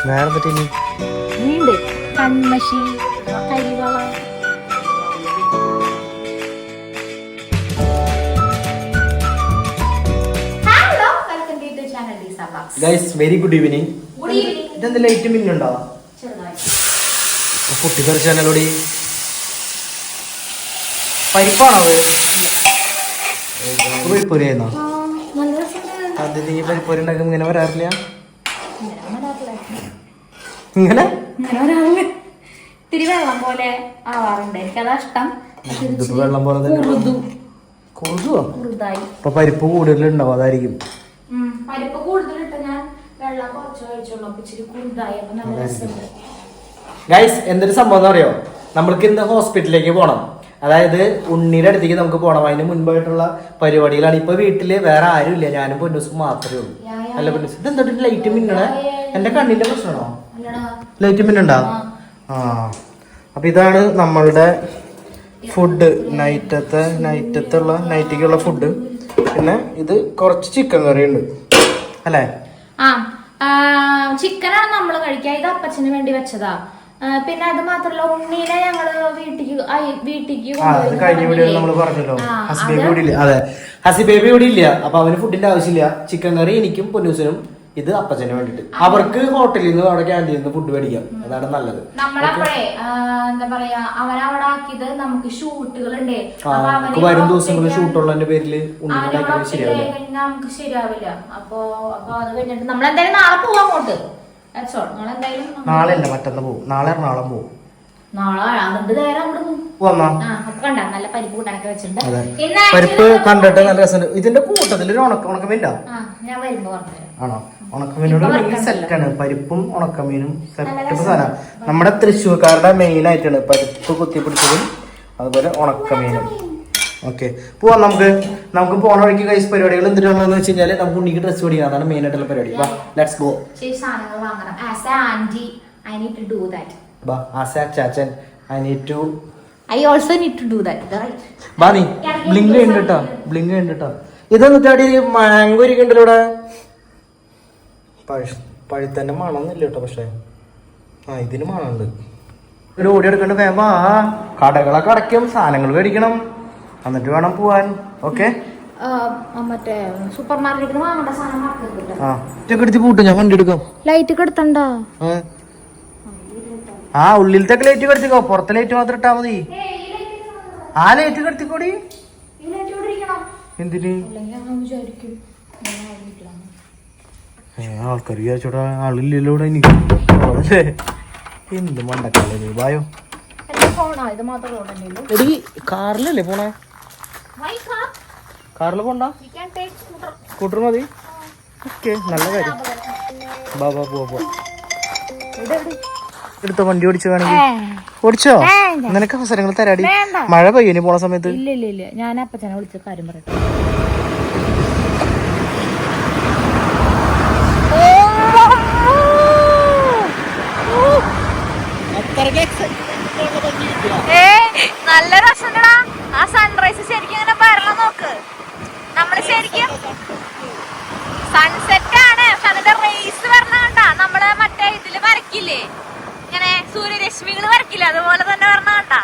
വേറെ പറ്റി നീണ്ട് കൺമഷി കരിവള. Guys very good evening. ഇതെന്താ ലൈറ്റ് മിന്നുണ്ടോ? കുട്ടികൾ ചാനലോടി പരിപ്പാണോ പരിപ്പൊരിയായിരുന്നോ? അത് നീ പരിപ്പൊരി ഉണ്ടാക്കുമ്പോ ഇങ്ങനെ വരാറില്ല? ഇങ്ങനെ ഇത്തിരി വെള്ളം പോലെ ആവാറുണ്ട്. എനിക്കതാ ഇഷ്ടം. വെള്ളം പോലെ തന്നെ കുറുതുവോ? അപ്പൊ പരിപ്പ് കൂടുതലുണ്ടാവും, അതായിരിക്കും. പരിപ്പ് കൂടുതലിട്ട് ഞാൻ വെള്ളം കുറച്ച് കഴിച്ചോളൂ. ഇച്ചിരി കുറുതായി. അപ്പൊ നല്ല രസമുണ്ട്. ഗൈസ് എന്തൊരു സംഭവം എന്ന് അറിയോ? നമ്മൾക്ക് ഇന്ന് ഹോസ്പിറ്റലിലേക്ക് പോകണം. അതായത് ഉണ്ണിയുടെ അടുത്തേക്ക് നമുക്ക് പോകണം. അതിന് മുൻപായിട്ടുള്ള പരിപാടികളാണ്. ഇപ്പൊ വീട്ടില് വേറെ ആരും ഇല്ല, ഞാനും പൊന്നൂസും മാത്രമേ ഉള്ളൂ. അല്ല പൊന്നൂസ്, ഇതെന്താ ലൈറ്റ് മിന്നണേ? എന്റെ കണ്ണിന്റെ പ്രശ്നമാണോ? ലൈറ്റ് മിന്നുണ്ടാ? ആ, അപ്പൊ ഇതാണ് നമ്മളുടെ ഫുഡ്. നൈറ്റിക്കുള്ള ഫുഡ്. പിന്നെ ഇത് കുറച്ച് ചിക്കൻ കറി ഉണ്ട് അല്ലേ? ചിക്കനാണ് നമ്മള് കഴിക്കുക. ഇത് അപ്പച്ചന് വേണ്ടി വെച്ചതാ. പിന്നെ അത് മാത്രല്ല, ഉണ്ണീനെ ഞങ്ങള് വീട്ടിക്ക് കഴിഞ്ഞ വീഡിയോ നമ്മൾ പറഞ്ഞല്ലോ. ഹസിബേബി ഇവിടെ ഇല്ല. അതെ, ഹസിബേബി ഇവിടെ ഇല്ല. അപ്പൊ അവന് ഫുഡിന്റെ ആവശ്യമില്ല. ചിക്കൻ കറി എനിക്കും പൊന്നൂസിനും, ഇത് അപ്പച്ചന് വേണ്ടിട്ട്. അവർക്ക് ഹോട്ടലിൽ നിന്ന് അവിടെ ക്യാൻറ്റീനിൽ നിന്ന് ഫുഡ് മേടിക്കാം. അതാണ് നല്ലത്. നമ്മളപ്പോഴേ എന്താ പറയാ, അവനവിടെ ആക്കിയത് നമുക്ക് ഷൂട്ടുകളുണ്ട്. വരും ദിവസങ്ങളിൽ ഷൂട്ടുള്ളതിന്റെ പേരില് നമുക്ക് ശരിയാവില്ല. അപ്പൊ അത് കഴിഞ്ഞിട്ട് നമ്മളെന്തായാലും നാളെ പോവാം അങ്ങോട്ട്. നാളെ അല്ല, മറ്റന്നാ പോകും. നാളെ എറണാകുളം പോകും. പരിപ്പ് കണ്ടിട്ട് നല്ല രസമുണ്ട്. ഇതിന്റെ കൂട്ടത്തിൽ ഒരു ഉണക്കമീൻ ആണോ? ഉണക്കമീനോട് സെറ്റാണ്. പരിപ്പും ഉണക്കമീനും സെറ്റ് സാധനം. നമ്മുടെ തൃശ്ശൂർക്കാരുടെ മെയിൻ ആയിട്ടാണ് പരിപ്പ് കുത്തിപ്പിടിച്ചതും അതുപോലെ ഉണക്കമീനും. ഓക്കെ, പോവാം. നമുക്ക് പോണ വഴിക്ക് കഴിച്ച പരിപാടികൾ എന്തിനാണെന്ന് വെച്ച് കഴിഞ്ഞാൽ നമുക്ക് ഉണ്ണിക്ക് ഡ്രസ് മേടിക്കാം. അതാണ് മെയിൻ ആയിട്ടുള്ള പരിപാടി. Let's go. ഇതൊന്നിട്ടാടി മാങ്കോ ഇരിക്കണ്ടല്ലോ ഇവിടെ. പഴുത്തന്നെ മണമൊന്നുമില്ല കേട്ടോ. പക്ഷെ ഇതിന് മണമുണ്ട്. ഒരു ഓടി എടുക്കണ്ട വേഗം. കടകളൊക്കെ അടയ്ക്കും, സാധനങ്ങൾ മേടിക്കണം, എന്നിട്ട് വേണം പോവാൻ. ഓക്കെ, മറ്റേ സൂപ്പർ മാർക്കറ്റിൽ വാങ്ങേണ്ട സാധനം എടുത്ത് പൂട്ടും. ഞാൻ വണ്ടി എടുക്കാം. ലൈറ്റ് കെടുത്തണ്ട. ഉള്ളിലത്തെ ലൈറ്റ് കെടുത്തിക്കോ, പുറത്തെ ലൈറ്റ് മാത്രം ഇട്ടാ മതി. ആ ലൈറ്റ് കെടുത്തിക്കോടി. എന്തിന്? ആൾക്കാർ വിചാരിച്ചോടാ ആളില്ലല്ലോ ഇവിടെ. എനിക്ക് എന്ത് മണ്ടക്കാലേ ബായോ. എടി കാറിലല്ലേ പോണേ? കാറിൽ പോണ്ട, സ്കൂട്ടർ മതി. ഓക്കെ, നല്ല കാര്യം. ബാബാ പോവാ. എടുത്തോ, വണ്ടി ഓടിച്ചു വേണമെങ്കിൽ ഓടിച്ചോ. നിനക്ക് അവസരങ്ങൾ തരാടി. മഴ പെയ്യുനി പോണ സമയത്ത്. ഇല്ല, ഞാൻ അപ്പച്ചനെ വിളിച്ച കാര്യം പറയട്ടെ. നല്ല രസമുണ്ടടാ ആ സൺറൈസ്. ശരിക്കും ഇങ്ങനെ വരണം നോക്ക്. നമ്മള് ശരിക്കും സൺസെറ്റ് ആണ്, പക്ഷെ അതിന്റെ റേസ് വരണ കണ്ടാ. നമ്മള് മറ്റേ ഇതില് വരക്കില്ലേ, ഇങ്ങനെ സൂര്യരശ്മികൾ വരക്കില്ലേ, അതുപോലെ തന്നെ വരണ കണ്ടാ.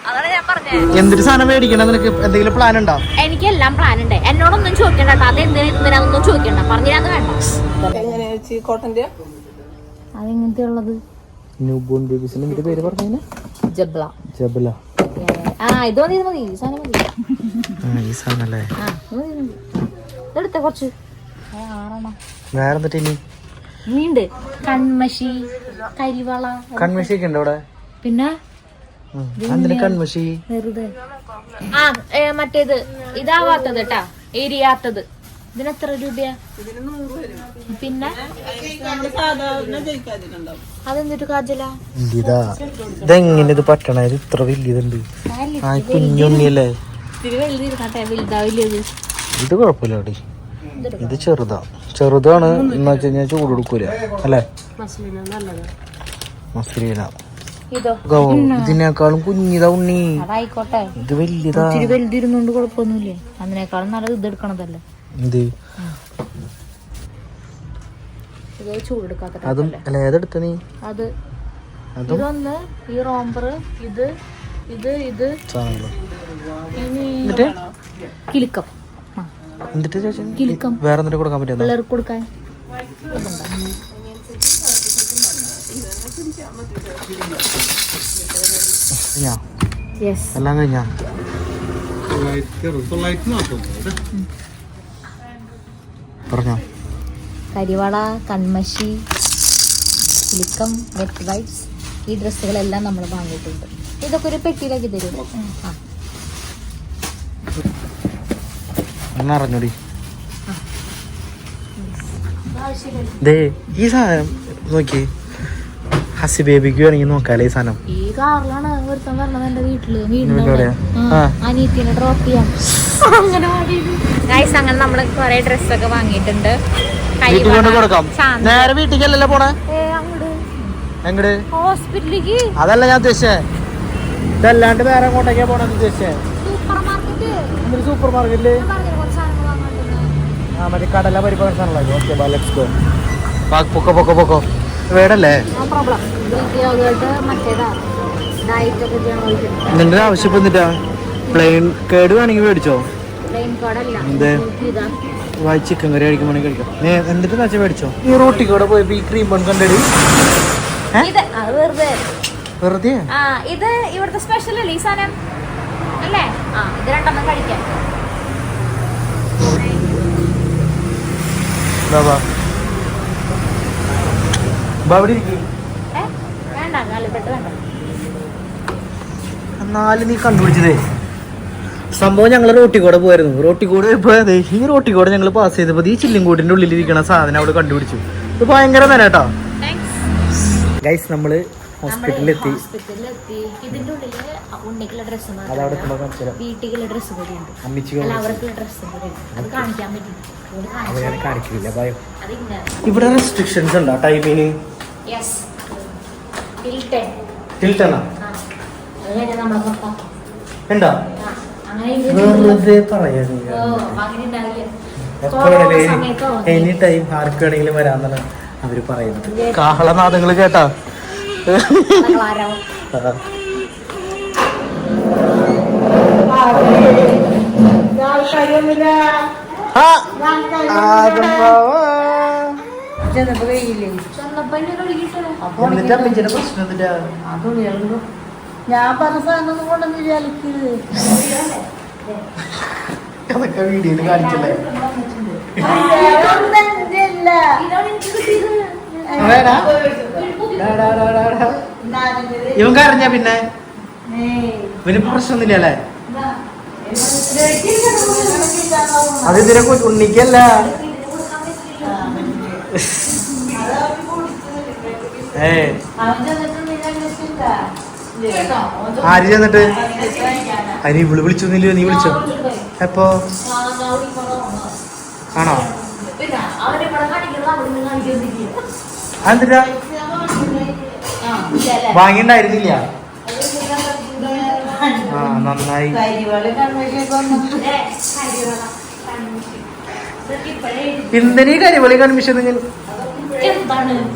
അതാണ് ഞാൻ പറഞ്ഞത്. എന്തൊരു സാധനം മേടിക്കണം? നിനക്ക് എന്തെങ്കിലും പ്ലാൻ ഉണ്ടോ? എനിക്കെല്ലാം പ്ലാൻ ഉണ്ട്. എന്നോടൊന്നും ചോദിക്കണ്ട. അത് എന്തിനാന്നൊന്നും ചോദിക്കണ്ട. പറഞ്ഞാന്ന് വേണ്ട. അതെങ്ങനത്തെ ഉള്ളത്? പേര് പറഞ്ഞു ജബ്ല. ഇത് മതി, മതി. ഈ സാധനം മതി. എടുത്ത കുറച്ച് വേറെ നീണ്ട് കൺമഷി കരിവള. കൺമഷി ഒക്കെ ഉണ്ട് അവിടെ. പിന്നെ കൺമഷി വെറുതെ മറ്റേത് ഇതാവാത്തത് കേട്ടാ, എരിയാത്തത്. ഇതിന് എത്ര രൂപയാ? പിന്നെ അതെന്തൊരു കാജല? ഇതെങ്ങനെ ഇത് പറ്റണ? ഇത് ഇത്ര വലിയതുണ്ട്. കുഞ്ഞുണ്ണിയല്ലേ? ഇത് കുഴപ്പമില്ല അവിടെ. ഇത് ചെറുതാണ് എന്ന് വെച്ച് കഴിഞ്ഞാൽ ചൂട് കൊടുക്കൂല അല്ലേ? മസ്ലിന ഇതിനേക്കാളും കുഞ്ഞിതാ ഉണ്ണി. അതായിക്കോട്ടെ, ഇത് വലിയതാ. വലുതിരുന്നോണ്ട് കുഴപ്പമൊന്നുമില്ലേ? അതിനേക്കാളും നല്ലത് ഇത് എടുക്കണതല്ലേ. ഇത് ഇത് ചൂടെടുക്കാത്ത അതും അല്ല ഏതെടുത്ത നീ അത് ഇതൊന്ന് ഈ റോംബർ ഇത് ഇത് ഇത് ഇനി കിലുക്കം എന്നിട്ട് ചേച്ചി കിലുക്കം വേറെ എന്തെങ്കിലും കൊടുക്കാൻ പറ്റുമോ പിള്ളേർക്ക് കൊടുക്കാൻ എല്ലാം കഴിഞ്ഞാ പറഞ്ഞോ കരിവള കൺമഷി കിലുക്കം വെറ്റ് വൈറ്റ്സ് ഈ ഡ്രസ്സുകളെല്ലാം നമ്മൾ വാങ്ങിയിട്ടുണ്ട് ഇതൊക്കെ ഒരു പെട്ടിയിലാക്കി തരും അറിഞ്ഞോടി ദേ ഈ സാധനം നോക്കി ഹസി ബേബിക്ക് വേണമെങ്കിൽ നോക്കാല്ലേ ഈ സാധനം ഈ കാറിലാണ് ഒരുത്തം പറഞ്ഞത് എന്റെ വീട്ടില് അനിയത്തിനെ ഡ്രോപ്പ് ചെയ്യാൻ അങ്ങനെ നമ്മള് കൊറേ ഡ്രസ്സൊക്കെ വാങ്ങിയിട്ടുണ്ട് നേരെ വീട്ടിലേക്കല്ലല്ലോ പോണേ എങ്ങട് ഹോസ്പിറ്റലിലേക്ക് അതല്ല ഞാൻ ഉദ്ദേശിച്ചേ ഇതല്ലാണ്ട് വേറെ എങ്ങോട്ടേക്കാ പോണെന്ന് ഉദ്ദേശിച്ചേ സൂപ്പർ മാർക്കറ്റില് ആ മറ്റേ കടല പരിപാടി സാധനങ്ങളോ ഓക്കെ ലെറ്റ്സ് ഗോ പൊക്കോ പൊക്കോ പൊക്കോ വേടല്ലേ നിന്റെ ആവശ്യം എന്നിട്ടാ പ്ലെയിൻ കേട് വേണമെങ്കിൽ മേടിച്ചോ എന്തേ ചിക്കൻ കറി കഴിക്കുമ്പോണെങ്കിൽ കഴിക്കാം എന്നിട്ട് വെച്ചാൽ മേടിച്ചോ ഈ റോട്ടി കൂടെ പോയപ്പോ ഈ ക്രീം ബൺ കണ്ടടി വെറുതെ ഇത് ഇവിടുത്തെ സ്പെഷ്യൽ അല്ലേ ഈ സാധനം അല്ലേ ഇത് രണ്ടെണ്ണം കഴിക്കാം എന്നാലും നീ കണ്ടുപിടിച്ചതേ സംഭവം ഞങ്ങൾ റോട്ടിക്കൂടെ പോയിരുന്നു റോട്ടിക്കൂടെ പോയതേ ഈ റോട്ടിക്കൂടെ ഞങ്ങൾ പാസ് ചെയ്തപ്പോ ഈ ചില്ലിൻകൂട്ടിന്റെ ഉള്ളിലിരിക്കണ സാധനം അവിടെ കണ്ടുപിടിച്ചു ഇത് ഭയങ്കര നേരം കേട്ടോ ഗൈസ് നമ്മള് ഹോസ്പിറ്റലിൽ എത്തി ഇതിന്റെ ഉള്ളില് ഉണ്ണിക്കുള്ള ഡ്രസ്സ് വീട്ടിലുള്ള ഡ്രസ്സ് കൂടി ഉണ്ട് അവർക്കുള്ള ഡ്രസ്സ് കൂടി അത് കാണിക്കാൻ പറ്റില്ല കാണിക്കില്ല ഭയം ഇവിടെ റെസ്ട്രിക്ഷൻസ് ഉണ്ടോ ടൈമിന് ഉണ്ടോ വെറുതെ പറയാ എനി ടൈം ആർക്ക് വേണമെങ്കിലും വരാന്നാണ് അവര് പറയുന്നത് കാഹളനാദങ്ങള് കേട്ടാ ഞാൻ പറഞ്ഞ സാധനം കൊണ്ടൊന്നും വിചാരിക്കരുത് അതൊക്കെ വീഡിയോയില് കാണിച്ചല്ലേ ഇവൻ കരഞ്ഞ പിന്നെ ഇവന് പ്രശ്നമൊന്നുമില്ല അല്ലേ അതിതിനെ ഉണ്ണിക്കല്ല ആര് ചെന്നിട്ട് അരി ഇവള് വിളിച്ചൊന്നില്ലയോ നീ വിളിച്ചോ എപ്പോ ആണോ അതെന്തിനാ വാങ്ങിണ്ടായിരുന്നില്ല ആ നന്നായി എന്തിനീ കരിവളി കൺമിഷൻ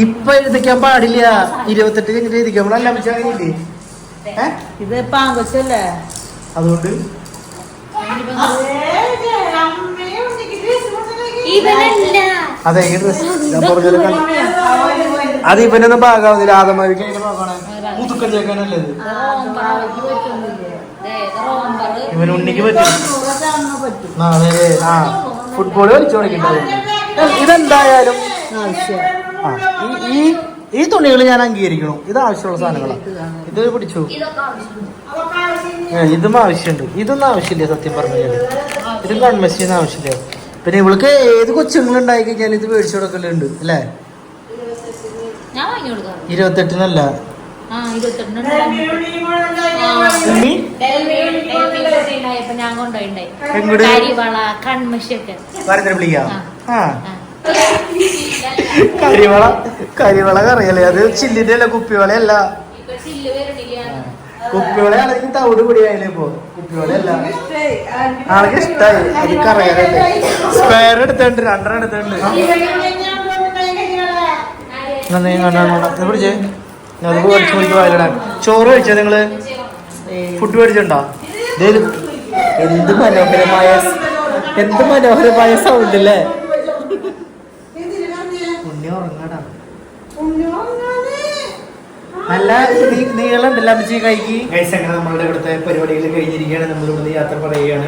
ഇപ്പൊ എഴുതിക്കാൻ പാടില്ല 28 കഴിഞ്ഞിട്ട് എഴുതിക്കാൻ നമ്മളെല്ലാം വെച്ചാണില്ലേ ഇത് പാങ്കൊച്ചല്ലേ അതുകൊണ്ട് അതെ ഈ ഡ്രസ് ഞാൻ പറഞ്ഞത് അത് ഇവനൊന്നും ഭാഗമാവുന്നില്ല ആദമാവിക്ക് മുതുക്കം ചേക്കാനല്ലേ ഇവൻ ഉണ്ണിക്ക് പറ്റും ഫുട്ബോൾ കളിച്ചു തുടങ്ങിയിട്ടുണ്ടാവും ഇതെന്തായാലും ഈ തുണികൾ ഞാൻ അംഗീകരിക്കണം ഇത് ആവശ്യമുള്ള സാധനങ്ങളാണ് ഇത് പിടിച്ചു ഇതും ആവശ്യമുണ്ട് ഇതൊന്നും ആവശ്യമില്ല സത്യം പറഞ്ഞു കഴിഞ്ഞാൽ ഇതും കൺമശിന്ന് ആവശ്യമില്ല പിന്നെ ഇവൾക്ക് ഏത് കൊച്ചുങ്ങൾ ഉണ്ടായി കഴിഞ്ഞാൽ ഇത് മേടിച്ചു കൊടുക്കലുണ്ട് അല്ലേ 28-നല്ല കരിവള കറിയല്ലേ അത് ചില്ലിന്റെ അല്ല കുപ്പിവളയല്ല കുപ്പിവളയാണെങ്കിൽ തവിട് പൊടിയായാലേ ഇപ്പൊ കുപ്പിവളയല്ല ആൾക്ക് ഇഷ്ടായി അത് കറിയാറുണ്ട് സ്പെയർ എടുത്തിട്ടുണ്ട് 2 എടുത്തിട്ടുണ്ട് പിടിച്ചേ അത് കുറച്ച് മണിക്ക് വായിലിടാൻ. ചോറ് കഴിച്ചോ നിങ്ങള്? ഫുഡ് മേടിച്ചിട്ടുണ്ടോ? എന്ത് മനോഹരമായ സൗണ്ട് അല്ലേ? ഉണ്ണി ഉറങ്ങാടാ. നല്ല നീളുണ്ടല്ലോ അമ്മച്ചി കൈക്ക്. അങ്ങനെ നമ്മളുടെ ഇവിടുത്തെ പരിപാടികൾ കഴിഞ്ഞിരിക്കുകയാണ്. നമ്മളിവിടുന്ന് യാത്ര പറയുകയാണ്.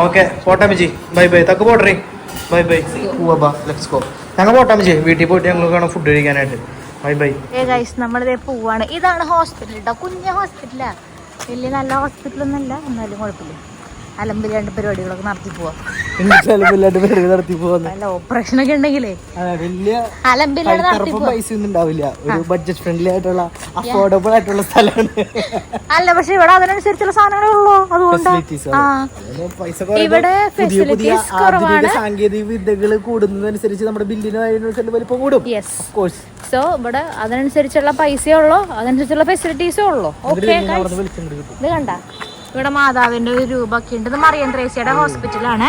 ഓക്കെ പോട്ടാമ്മച്ചി, ബൈ ബൈ. തക്ക് പോട്ടറേ, ബൈ ബൈ. പോവാ, ലെറ്റ്സ് ഗോ. ഞങ്ങൾ പോട്ടാമ്മച്ചി, വീട്ടിൽ പോയിട്ട് ഞങ്ങൾ കാണാം ഫുഡ് കഴിക്കാനായിട്ട്. Bye bye. നമ്മളിതേ പോവാണ്. ഇതാണ് ഹോസ്പിറ്റൽ കേട്ടോ, കുഞ്ഞ ഹോസ്പിറ്റലാ, വലിയ നല്ല ഹോസ്പിറ്റലൊന്നുമല്ല, എന്നാലും കുഴപ്പമില്ല. അലമ്പില്ലാണ്ട് പരിപാടികളൊക്കെ നടത്തി പോവാം. അല്ല ഓപ്പറേഷൻ ഒക്കെ ഉണ്ടെങ്കിലേ അലമ്പില്ലാണ്ട് നടത്തി പോവാം. പൈസ ഒന്നും ഉണ്ടാവില്ല, ഒരു ബഡ്ജറ്റ് ഫ്രണ്ട്ലി ആയിട്ടുള്ള അഫോർഡബിൾ ആയിട്ടുള്ള സ്ഥലമാണ്. അല്ല പക്ഷെ ഇവിടെ അതിനനുസരിച്ചുള്ള സാധനങ്ങളേ ഉള്ളൂ, അതുകൊണ്ടാണ് ഇവിടെ ഫെസിലിറ്റീസ് കുറവാണ്. സാങ്കേതിക വിദ്യകൾ കൂടുന്നതനുസരിച്ച് നമ്മുടെ ബില്ലിന് വലിപ്പം കൂടും. സോ ഇവിടെ അതിനനുസരിച്ചുള്ള പൈസയേ ഉള്ളൂ, അതിനനുസരിച്ചുള്ള ഫെസിലിറ്റീസേ ഉള്ളൂ. ഓക്കെ, ഇത് കണ്ട ഇവിടെ മാതാവിന്റെ ഒരു രൂപമൊക്കെ ഉണ്ട്. ഇത് മറിയം ത്രേസ്യയുടെ ഹോസ്പിറ്റലാണ്.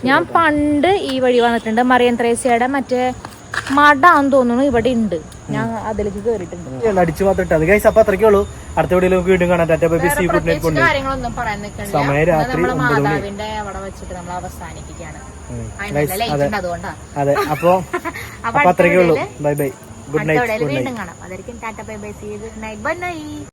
ഞാൻ പണ്ട് ഈ വഴി വന്നിട്ടുണ്ട്. മറിയം ത്രേസ്യയുടെ മറ്റേ മഠാന്ന് തോന്നുന്നു ഇവിടെ ഉണ്ട്. ഞാൻ അതിലേക്ക് കേറിയിട്ടുണ്ട്. അടിച്ചു മാത്രം ഗൈസ്. അപ്പൊ അത്രയ്ക്കേ ഉള്ളൂ. അടുത്ത വീഡിയോയിൽ വീണ്ടും കാണാം. കാര്യങ്ങളൊന്നും പറയാൻ നിൽക്കണ്ട. മാതാവിന്റെ അവിടെ വെച്ചിട്ട് നമ്മൾ അവസാനിപ്പിക്കുകയാണ്. അതെ, അപ്പൊ അത്രയ്ക്കേ ഉള്ളൂ. Bye bye, good night. വീണ്ടും കാണാം. അതായിരിക്കും ടാറ്റ bye bye, see you, good night, bye by.